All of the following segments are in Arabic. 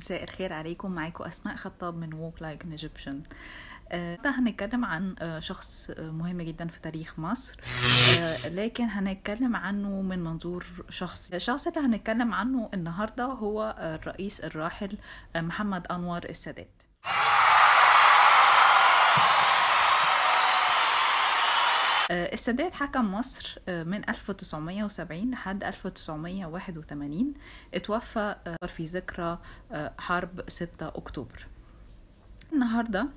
مساء الخير عليكم. معاكم أسماء خطاب من Walk Like an Egyptian. ده هنتكلم عن شخص مهم جدا في تاريخ مصر، لكن هنتكلم عنه من منظور شخصي. الشخص اللي هنتكلم عنه النهاردة هو الرئيس الراحل محمد أنور السادات. السادات حكم مصر من 1970 لحد 1981. اتوفى في ذكرى حرب 6 أكتوبر. النهاردة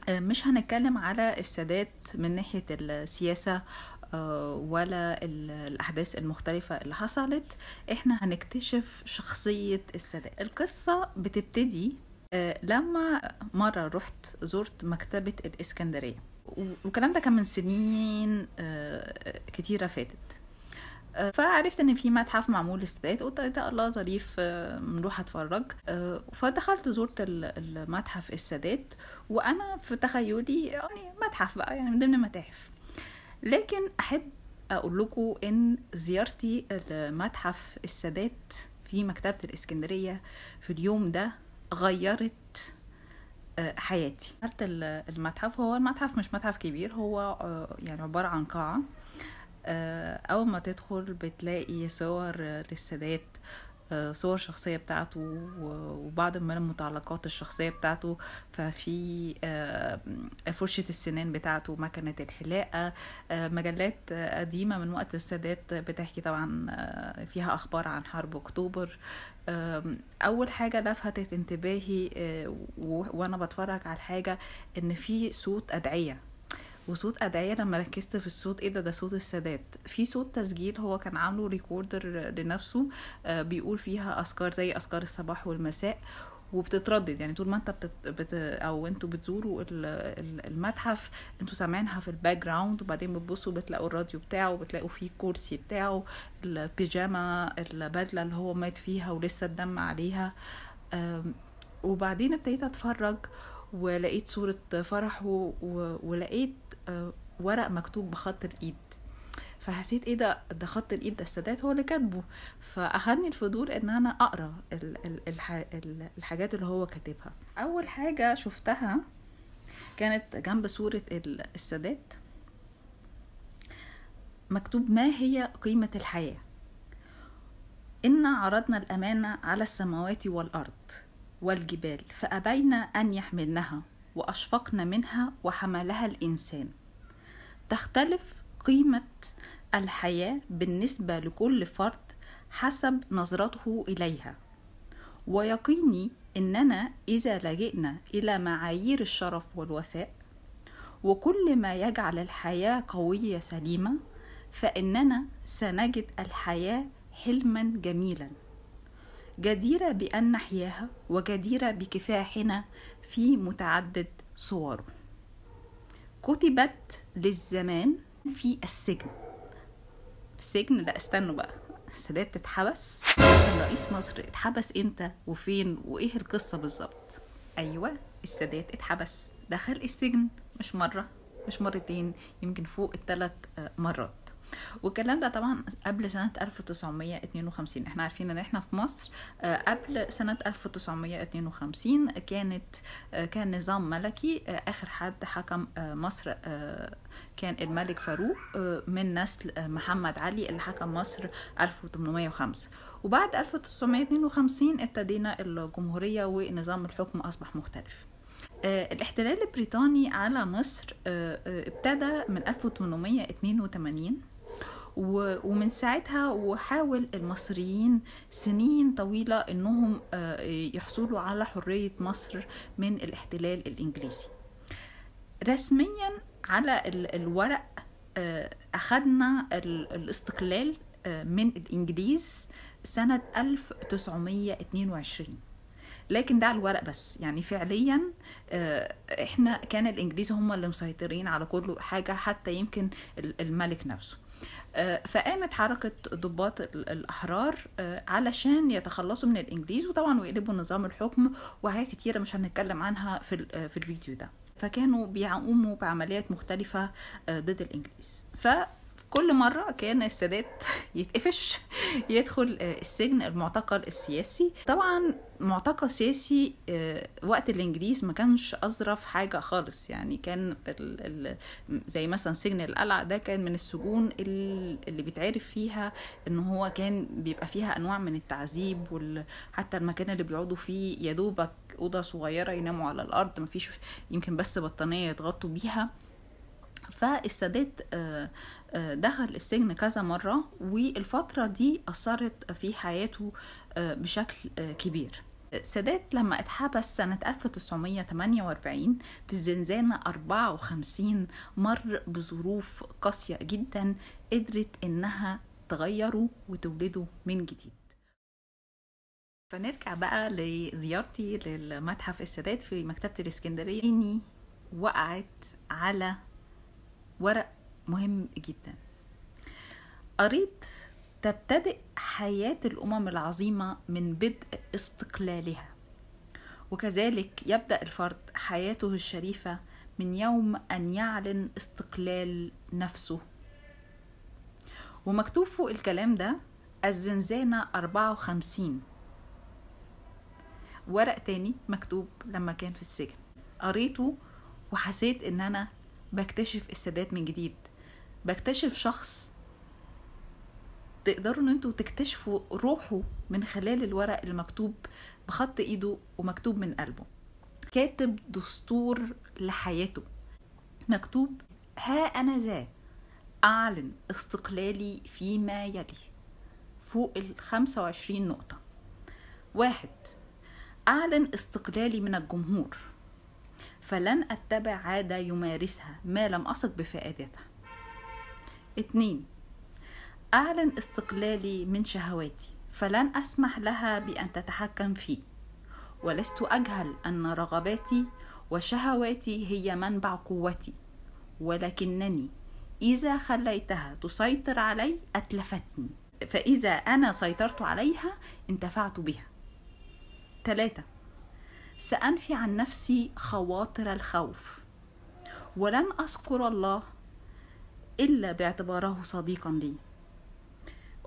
مش هنتكلم على السادات من ناحية السياسة ولا الأحداث المختلفة اللي حصلت. احنا هنكتشف شخصية السادات. القصة بتبتدي لما مرة رحت زرت مكتبة الإسكندرية، والكلام ده كان من سنين كتيرة فاتت. فعرفت ان في متحف معمول للسادات، قلت ده الله ظريف نروح اتفرج. فدخلت زرت المتحف السادات، وانا في تخيلي يعني متحف بقى، يعني من ضمن المتاحف. لكن احب اقول لكم ان زيارتي لمتحف السادات في مكتبة الاسكندرية في اليوم ده غيرت حياتي. دخلت المتحف. هو المتحف مش متحف كبير، هو يعني عبارة عن قاعة. أول ما تدخل بتلاقي صور للسادات، صور شخصية بتاعته وبعض من المتعلقات الشخصية بتاعته. ففي فرشة السنان بتاعته، مكنة الحلاقة، مجلات قديمة من وقت السادات بتحكي طبعا فيها أخبار عن حرب أكتوبر. أول حاجة لفتت انتباهي وأنا بتفرج على الحاجة إن في صوت أدعية، وصوت أدعية. لما ركزت في الصوت، ايه ده صوت السادات. في صوت تسجيل هو كان عامله ريكوردر لنفسه، بيقول فيها أذكار زي أذكار الصباح والمساء، وبتتردد يعني طول ما انت او انتوا بتزوروا المتحف انتوا سامعينها في الباك جراوند. وبعدين بتبصوا بتلاقوا الراديو بتاعه، وبتلاقوا فيه الكرسي بتاعه، البيجامة، البدلة اللي هو مات فيها ولسه الدم عليها. وبعدين ابتديت اتفرج ولقيت صورة فرح ولقيت ورق مكتوب بخط الإيد. فحسيت ايه ده خط الإيد ده السادات هو اللي كاتبه. فأخذني الفضول ان انا اقرأ الحاجات اللي هو كاتبها. اول حاجة شفتها كانت جنب صورة السادات مكتوب: ما هي قيمة الحياة؟ إن عرضنا الأمانة على السماوات والأرض والجبال فأبين أن يحملنها وأشفقن منها وحملها الإنسان. تختلف قيمة الحياة بالنسبة لكل فرد حسب نظرته إليها، ويقيني إننا إذا لجئنا إلى معايير الشرف والوفاء وكل ما يجعل الحياة قوية سليمة فإننا سنجد الحياة حلما جميلا جديرة بأن نحياها وجديرة بكفاحنا في متعدد صوره. كتبت للزمان في السجن. لا استنوا بقى، السادات اتحبس؟ كان رئيس مصر اتحبس امتى وفين وايه القصة بالظبط؟ ايوه، السادات اتحبس، دخل السجن مش مرة مش مرتين، يمكن فوق 3 مرات. والكلام ده طبعا قبل سنة 1952. احنا عارفين ان احنا في مصر قبل سنة 1952 كان نظام ملكي. اخر حد حكم مصر كان الملك فاروق من نسل محمد علي اللي حكم مصر 1805. وبعد 1952 ابتدينا الجمهورية ونظام الحكم اصبح مختلف. الاحتلال البريطاني على مصر ابتدى من 1882، ومن ساعتها وحاول المصريين سنين طويلة انهم يحصلوا على حرية مصر من الاحتلال الانجليزي. رسميا على الورق اخذنا الاستقلال من الانجليز سنة 1922، لكن ده على الورق بس. يعني فعليا احنا كان الانجليز هم اللي مسيطرين على كل حاجة، حتى يمكن الملك نفسه. فقامت حركة ضباط الأحرار علشان يتخلصوا من الإنجليز، وطبعا ويقلبوا نظام الحكم وحاجات كتيرة مش هنتكلم عنها في الفيديو ده. فكانوا بيقوموا بعمليات مختلفة ضد الإنجليز. كل مرة كان السادات يتقفش يدخل السجن المعتقل السياسي. طبعا معتقل سياسي وقت الانجليز ما كانش اظرف حاجة خالص، يعني كان زي مثلا سجن القلعة ده كان من السجون اللي بيتعرف فيها ان هو كان بيبقى فيها انواع من التعذيب، حتى المكان اللي بيقعدوا فيه يدوبك أوضة صغيرة يناموا على الأرض، مفيش يمكن بس بطانية يتغطوا بيها. فالسادات دخل السجن كذا مرة، والفترة دي أثرت في حياته بشكل كبير. السادات لما اتحبس سنة 1948 في الزنزانة 54 مر بظروف قاسية جدا قدرت إنها تغيره وتولده من جديد. فنرجع بقى لزيارتي للمتحف السادات في مكتبة الإسكندرية. إني وقعت على ورق مهم جدا. قريت: تبتدئ حياة الأمم العظيمة من بدء استقلالها، وكذلك يبدأ الفرد حياته الشريفة من يوم أن يعلن استقلال نفسه. ومكتوب فوق الكلام ده الزنزانة 54. ورق تاني مكتوب لما كان في السجن، قريته وحسيت ان انا بكتشف السادات من جديد، بكتشف شخص تقدروا ان انتوا تكتشفوا روحه من خلال الورق اللي مكتوب بخط ايده ومكتوب من قلبه. كاتب دستور لحياته، مكتوب: ها انا ذا اعلن استقلالي فيما يلي، فوق 25 نقطة. 1. أعلن استقلالي من الجمهور، فلن أتبع عادة يمارسها ما لم أثق بفائدتها. 2. أعلن استقلالي من شهواتي، فلن أسمح لها بأن تتحكم في، ولست أجهل أن رغباتي وشهواتي هي منبع قوتي، ولكنني إذا خليتها تسيطر علي أتلفتني، فإذا أنا سيطرت عليها انتفعت بها. 3. سأنفي عن نفسي خواطر الخوف، ولن أذكر الله إلا باعتباره صديقا لي،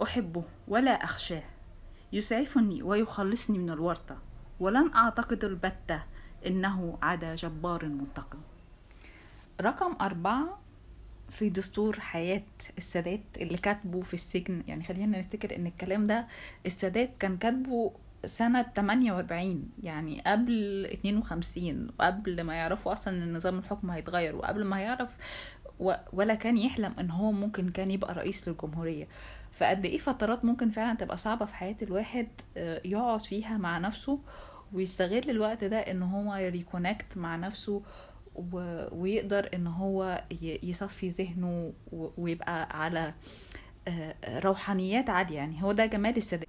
أحبه ولا أخشاه، يسعفني ويخلصني من الورطة، ولن أعتقد البتة إنه عدا جبار منتقم. رقم 4 في دستور حياة السادات اللي كاتبه في السجن. يعني خلينا نفتكر إن الكلام ده السادات كان كاتبه سنة 48، يعني قبل 52، وقبل ما يعرفوا أصلا إن نظام الحكم هيتغير، وقبل ما يعرف ولا كان يحلم إن هو ممكن كان يبقى رئيس للجمهورية. فقد إيه فترات ممكن فعلا تبقى صعبة في حياة الواحد يقعد فيها مع نفسه ويستغل الوقت ده إن هو يريكونكت مع نفسه ويقدر إن هو يصفي ذهنه ويبقى على روحانيات عالية. يعني هو ده جمال السادات.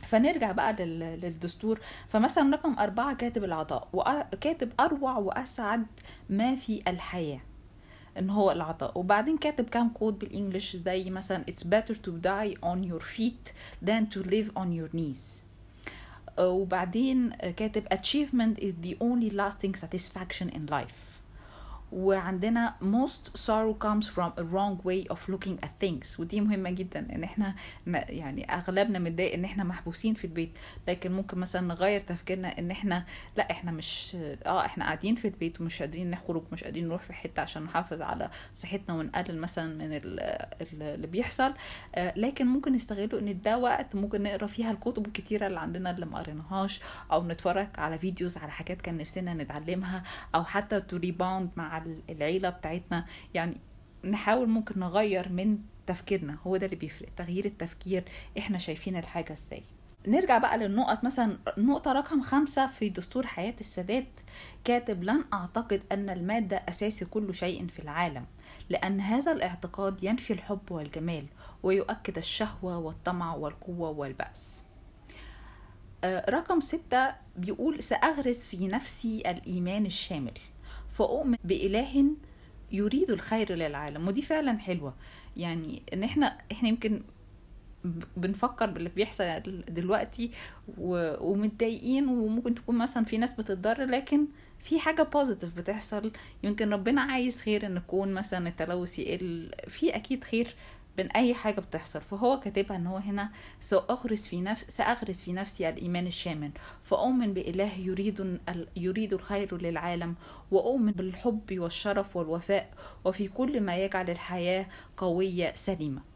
فنرجع بقى للدستور. فمثلا رقم 4 كاتب العطاء، وكاتب أروع وأسعد ما في الحياة إن هو العطاء. وبعدين كاتب كام كود بالإنجليش زي مثلا it's better to die on your feet than to live on your knees. وبعدين كاتب achievement is the only lasting satisfaction in life. وعندنا most sorrow comes from a wrong way of looking at things. ودي مهمة جدا ان احنا يعني اغلبنا متضايق ان احنا محبوسين في البيت، لكن ممكن مثلا نغير تفكيرنا ان احنا لا، احنا مش احنا قاعدين في البيت ومش قادرين نخرج، مش قادرين نروح في حتة عشان نحافظ على صحتنا ونقلل مثلا من اللي بيحصل، لكن ممكن نستغله ان ده وقت ممكن نقرا فيها الكتب الكتيرة اللي عندنا اللي ما قريناهاش، او نتفرج على فيديوز على حاجات كان نفسنا نتعلمها، او حتى تو ريباوند مع العيلة بتاعتنا. يعني نحاول ممكن نغير من تفكيرنا، هو ده اللي بيفرق، تغيير التفكير، احنا شايفين الحاجة ازاي. نرجع بقى للنقط. مثلا نقطة رقم 5 في دستور حياة السادات كاتب: لن أعتقد أن المادة أساس كل شيء في العالم، لأن هذا الاعتقاد ينفي الحب والجمال ويؤكد الشهوة والطمع والقوة والبأس. رقم 6 بيقول: سأغرس في نفسي الإيمان الشامل، فأؤمن بإله يريد الخير للعالم. ودي فعلا حلوة، يعني ان احنا يمكن بنفكر باللي بيحصل دلوقتي ومتضايقين، وممكن تكون مثلا في ناس بتتضرر، لكن في حاجة بوزيتيف بتحصل. يمكن ربنا عايز خير، ان يكون مثلا التلوث يقل، في اكيد خير بين أي حاجة بتحصل. فهو كاتبها إن هو هنا سأغرس في نفسي الإيمان الشامل، فأؤمن بإله يريد الخير للعالم، وأؤمن بالحب والشرف والوفاء، وفي كل ما يجعل الحياة قوية سليمة.